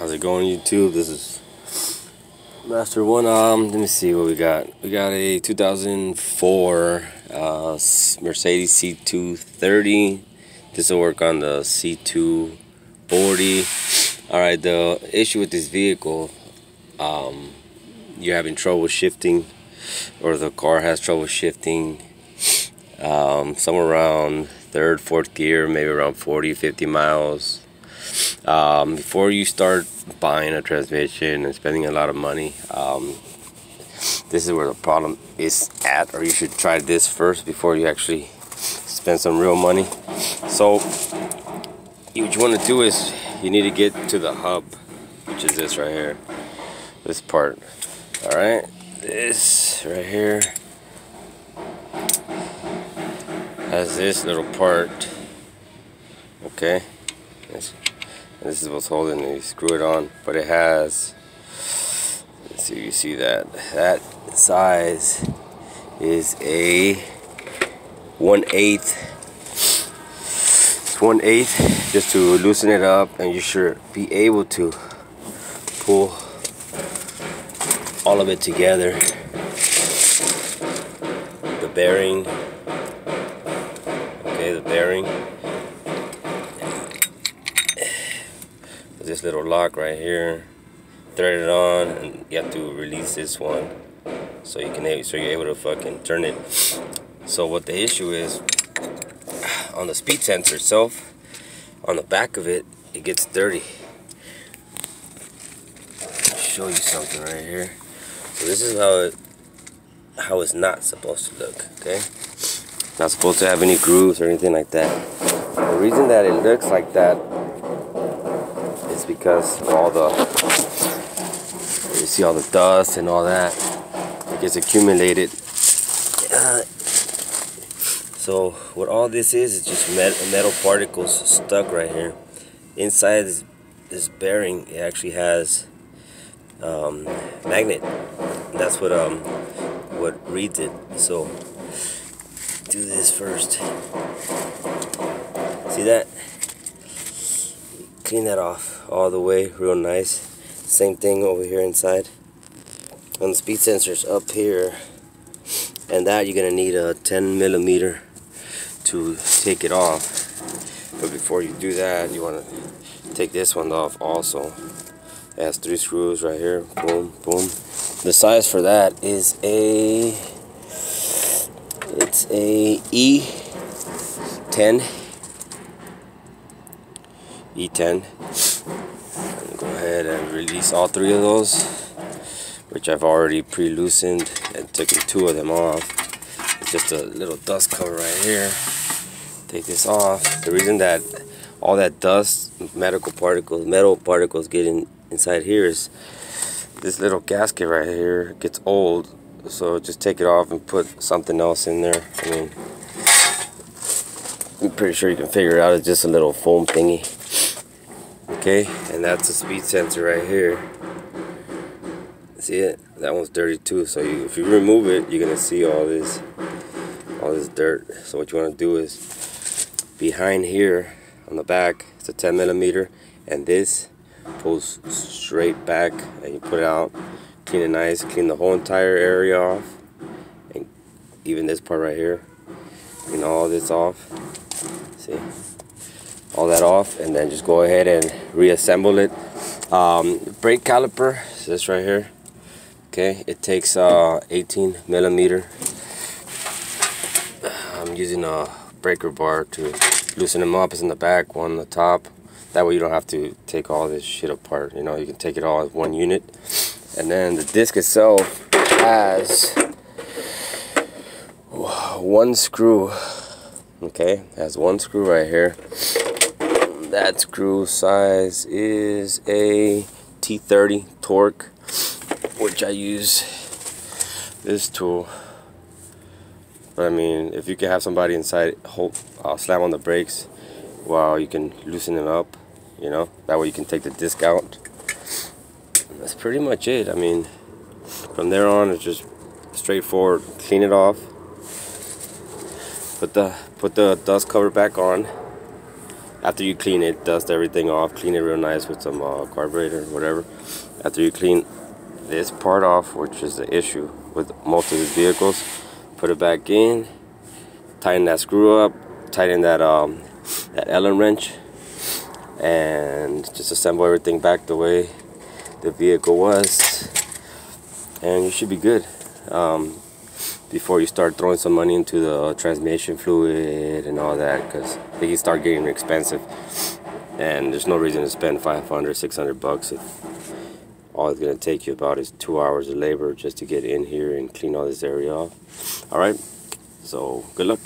How's it going, YouTube? This is Master One. Let me see what we got. We got a 2004 Mercedes c230. This will work on the c240. All right. The issue with this vehicle, you're having trouble shifting, or the car has trouble shifting. Somewhere around third, fourth gear, maybe around 40-50 miles. Before you start buying a transmission and spending a lot of money, this is where the problem is at, or you should try this first before you actually spend some real money. So what you want to do is you need to get to the hub, which is this right here, this part. All right, this right here has this little part. Okay, this is what's holding it. You screw it on, but it has, let's see if you see that size is a 1/8. It's 1/8, just to loosen it up, and you should be able to pull all of it together. The bearing, okay, the bearing. This little lock right here, thread it on, and you have to release this one so you're able to fucking turn it. So what the issue is, on the speed sensor itself, on the back of it, it gets dirty. I'll show you something right here. So this is how it's not supposed to look. Okay, not supposed to have any grooves or anything like that. The reason that it looks like that is because of all the, you see all the dust and all that, it gets accumulated. So what all this is just metal particles stuck right here. Inside this bearing, it actually has magnet. That's what reads it. So do this first. See that? Clean that off all the way real nice. Same thing over here inside on the speed sensors up here, and that you're gonna need a 10mm to take it off. But before you do that, you want to take this one off also. It has 3 screws right here. Boom, boom. The size for that is it's a E10. Go ahead and release all 3 of those, which I've already pre-loosened and taken 2 of them off. It's just a little dust cover right here. Take this off. The reason that all that dust, metal particles get inside here is this little gasket right here gets old. So just take it off and put something else in there. I mean, I'm pretty sure you can figure it out. It's just a little foam thingy. Okay, and that's the speed sensor right here. See it? That one's dirty too. So if you remove it, you're gonna see all this dirt. So what you want to do is, behind here on the back, it's a 10mm, and this pulls straight back, and you put it out, clean it nice, clean the whole entire area off, and even this part right here, clean all this off. See? All that off, and then just go ahead and reassemble it. Brake caliper is this right here. Okay, it takes 18mm. I'm using a breaker bar to loosen them up. It's in the back, one on the top. That way you don't have to take all this shit apart. You know, you can take it all as one unit. And then the disc itself has 1 screw. Okay, it has 1 screw right here. That screw size is a T30 torque, which I use this tool. But I mean, if you can have somebody inside, slam on the brakes while you can loosen them up, you know, that way you can take the disc out. That's pretty much it. I mean, from there on, it's just straightforward. Clean it off, put the dust cover back on, after you clean it, dust everything off, clean it real nice with some carburetor or whatever. After you clean this part off, which is the issue with most of these vehicles, put it back in, tighten that screw up, tighten that that Allen wrench, and just assemble everything back the way the vehicle was, and you should be good. Before you start throwing some money into the transmission fluid and all that, because they can start getting expensive, and there's no reason to spend 500, 600 bucks if all it's going to take you about is 2 hours of labor just to get in here and clean all this area off. Alright, so good luck.